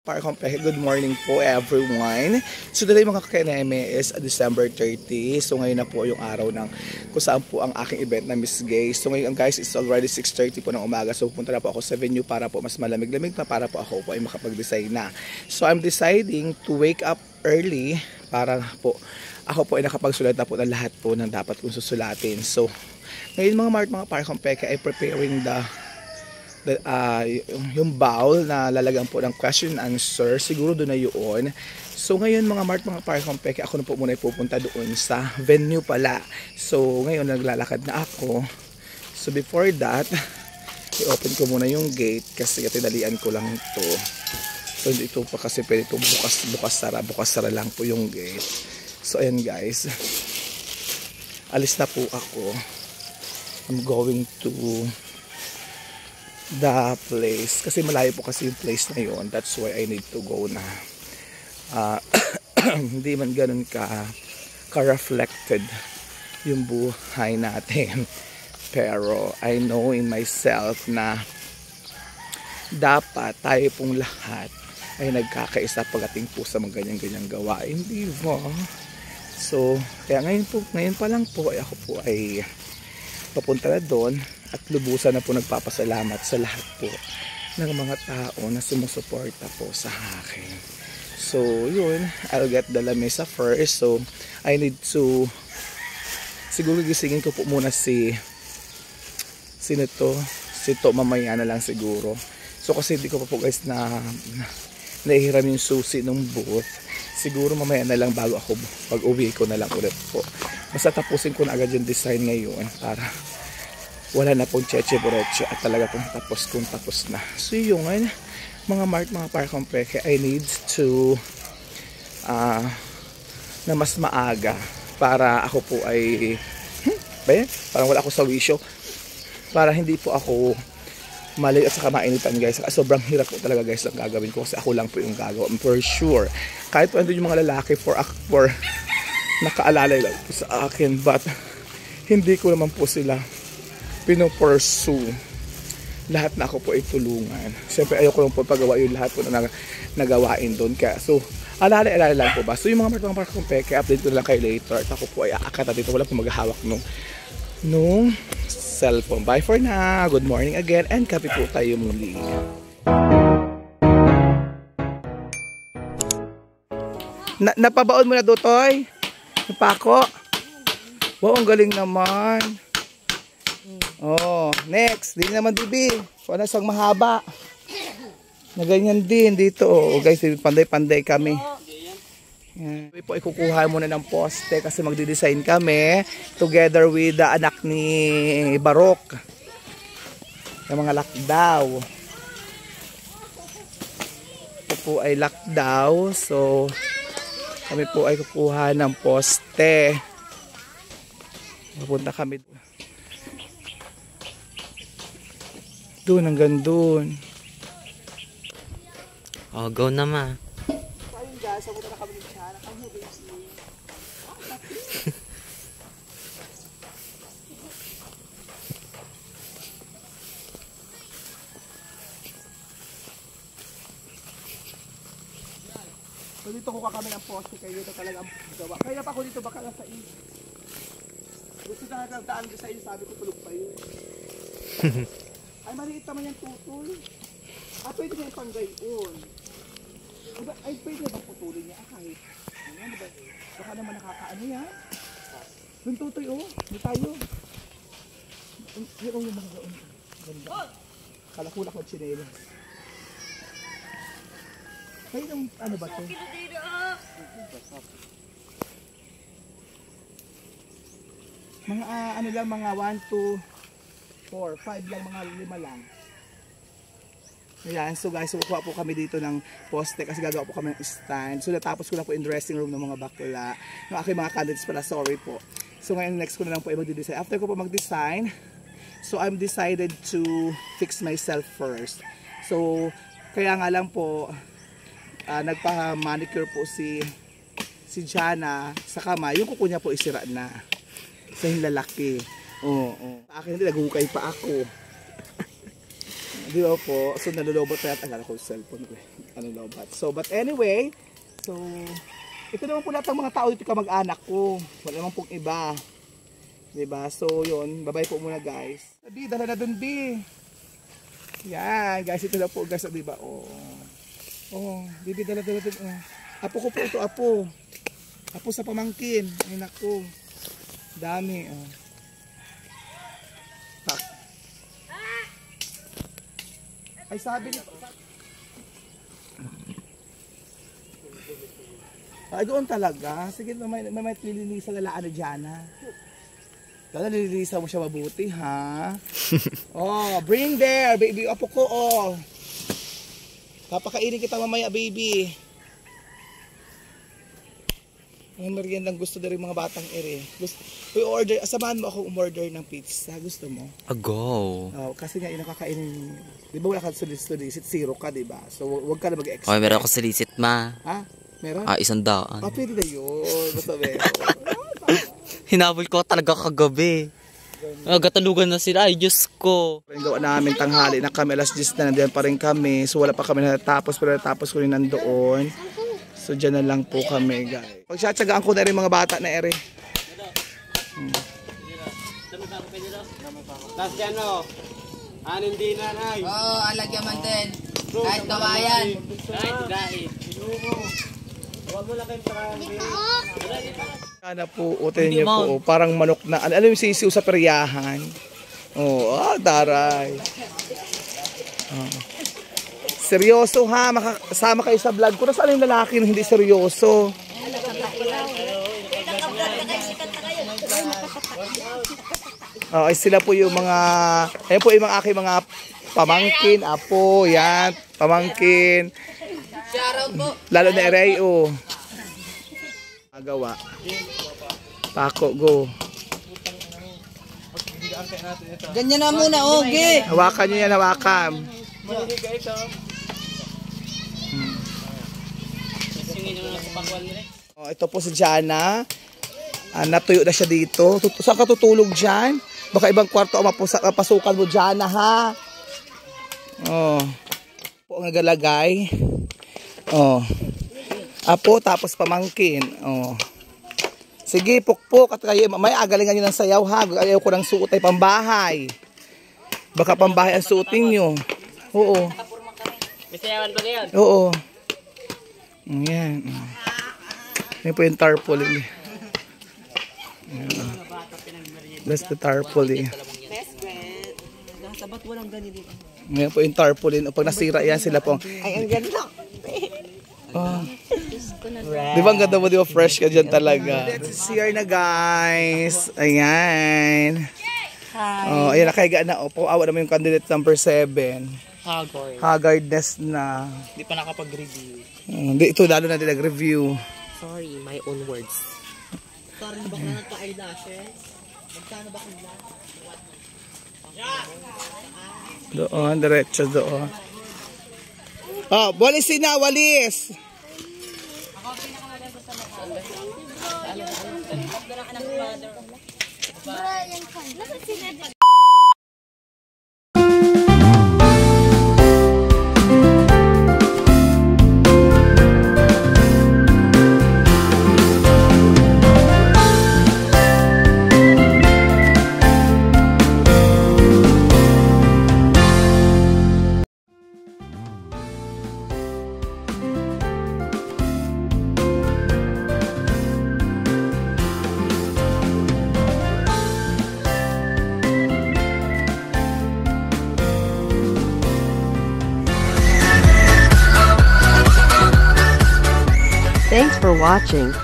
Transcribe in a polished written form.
Good morning po everyone. So today mga kakeneme is December 30. So ngayon na po yung araw ng kung saan po ang aking event na Miss Gay. So ngayon guys, it's already 6:30 po ng umaga. So pupunta na po ako sa venue para po mas malamig-lamig pa para po ako po ay makapag-design na. So I'm deciding to wake up early para po ako po ay nakapagsulat na po ng lahat po ng dapat kong susulatin. So ngayon mga parkompeke ay preparing yung bowl na lalagyan po ng question and answer, siguro doon na yun. So ngayon mga parkompeke, ako na po muna pupunta doon sa venue pala. So ngayon naglalakad na ako. So before that, i-open ko muna yung gate kasi tinalian ko lang ito. So ito pa kasi pwede ito bukas sara lang po yung gate. So ayan guys, alis na po ako. I'm going to the place kasi malayo po kasi yung place na yun. That's why I need to go na hindi man ganun ka-reflected yung buhay natin, pero I know in myself na dapat tayo pong lahat ay nagkakaisa pagdating po sa mga ganyan-ganyang gawain, di ba? So kaya ngayon pa lang po ay ako po ay papunta na doon at lubusan na po nagpapasalamat sa lahat po ng mga tao na sumusuporta po sa akin. So yun, I'll get the lamesa first. So I need to siguro gisingin ko po muna si to mamaya na lang siguro. So kasi hindi ko pa po guys na nahihiram yung susi ng booth. Siguro mamaya na lang bago ako pag uwi ko na lang ulit po. Basta tapusin ko na agad yung design ngayon para wala na pong cheche-boreche at talaga pong tapos na. So yung mga parkompeke, I need to na mas maaga para ako po ay parang wala ako sa wisyo, para hindi po ako mali at saka mainitan guys. Sobrang hirap po talaga guys ang gagawin ko kasi ako lang po yung gagawa for sure. Kahit po andun yung mga lalaki for nakaalalay lang po sa akin, but hindi ko naman po sila pinopursue. Lahat na ako po ay tulungan. Siyempre ayoko lang po pagawa yung lahat po na nagawain doon. Kaya so alala lang po ba. So yung mga parkompeke, update ko lang kayo later. At ako po ay aakata dito. Wala po maghahawak nung cellphone. Bye for now. Good morning again and kape po tayo muli. Napabaon mo na Dutoy? Napako? Wow, ang galing naman. Oh, next. Di naman bibi. Kung ano sang mahaba. Na ganyan din dito. Oh, guys, panday-panday kami. Yan. Po ikukuha muna ng poste kasi magdi-design kami together with the anak ni Barok. Yung mga lakdaw. Ito po ay lakdaw. So, kami po ay kukuha ng poste. Pupunta kami doon hanggang doon. Oh, go na ma. Ayun guys, pupunta na kami dito. So dito ko kami ng poste kayo dito talaga ang gawa. Kaya pa ako dito baka nasa east. Gusto na nagdaan sa iyo, sabi ko tulog pa yun. Ay maliit naman yung tutol. Pwede na yung panggayon. Ay pwede na bang putulin niya? Kahit ano ba? Baka naman nakakaano yan. Yung tutoy hindi tayo. Yung mga gaon. Ganda. Kalakulak ng chinelo. Kayo ng ano ba ito? Mga ano lang, mga 1, 2, 4, 5 lang, mga 5 lang. Ayan, so guys, kukuha po kami dito ng poste kasi gagawa po kami ng stand. So natapos ko na po in dressing room ng mga bakla. Ng aking mga candidates pala, sorry po. So ngayon next ko na lang po ay mag-design. After ko po mag-design, so I'm decided to fix myself first. So kaya nga lang po, nagpa-manicure po si Jana sa kamay. Yung kuko niya po isira na. Sa yung lalaki. Oo. Sa akin hindi, naghukay pa ako. Di ba po? So nalulobot na yata. Akala ko yung cellphone ko. Ano lobat. So, but anyway, so, ito naman po lahat ng mga tao dito kamag-anak ko. Wala naman pong iba. Diba? So, yun. Bye-bye po muna, guys. Bi, dala na dun, Bi. Yan, guys. Ito na po, guys. Diba? Oh. Oh, Bibi, dala dun. Oh. Apo ko po ito, apo. Apo sa pamangkin. Ay, naku. Dami, oh. Tak. Ay, sabi niya. Ay, doon talaga. Sige, may lilinisan na laan na dyan, ha? Dala, nililinisan mo siya mabuti, ha? Oh, bring there, baby. Apo ko, oh. Papakainin kita mamaya, baby. Ang meriendang gusto na rin mga batang ere. Order, samahan mo ako umorder ng pizza. Gusto mo? Go. Oh, kasi nga yung nakakainin. Di ba wala ka sulisit, zero ka, di ba? So, wag ka na mag-extra. Okay, meron ako sulisit, ma. Ha? Meron? 100. Pwede na yun. Basta meron. Hinabol ko talaga kagabi. Gatalugan na sila. Ay, Diyos ko. Yung gawa namin tanghali na kami, alas 10 na nandiyan pa rin kami. So wala pa kami natapos, pero natapos ko rin nandoon. So dyan na lang po kami, guys. Pagtsatsagaan ko na rin mga bata na ere. Tas dyan o. Anin din na, nay. Oo, alagyan man din. Kahit kawayan. Kahit dahil. Huwag mo lang kayong parambi. Sana po, utin niyo po, parang manok na, alam yung sisiw sa peryahan. Oh, daray. Oh. Seryoso ha, makasama kayo sa vlog ko. Nasaan yung lalaki na hindi seryoso? Okay, sila po yung mga, ayun po yung mga aking mga pamangkin, apo, yan, pamangkin. Shoutout po. Lalo na Erayo. Magawa. Pako, go. Ganyan na muna, okay. Hawakan nyo yan, hawakan. Oh, ito po si Jana. Natuyo na siya dito. Saan ka tutulog dyan? Baka ibang kwarto ang mapasukan mo, Jana, ha? Oh. Po ang nagalagay. Oh. Apo, tapos pamangkin. Oh. Sige, pukpok. At kayo, may agalingan nyo ng sayaw, ha? Ayaw ko ng suot ay pambahay. Baka pambahay ang suotin nyo. Oo. May sayawan pa ngayon? Oo. Ayan. Ayan po yung tarpaulin. That's the tarpaulin. Sabat walang ganito. Ayan po yung tarpaulin. Pag nasira yan sila po. Ay, ang ganda. Oh. Di ba ang ganda mo, di ba fresh ka dyan talaga? Let's here na, guys. Ayan. Hi. Oh, ayan, nakahiga na. Opo, awa naman yung candidate number 7. Haggardness na. Hindi pa nakapag-review. Hindi, ito lalo na din nag-review. Sorry, my own words. Parang baka nagka-eyelashes. Magkano ba kung Doon, diretso doon. Oh, walisin na, walis! Thanks for watching.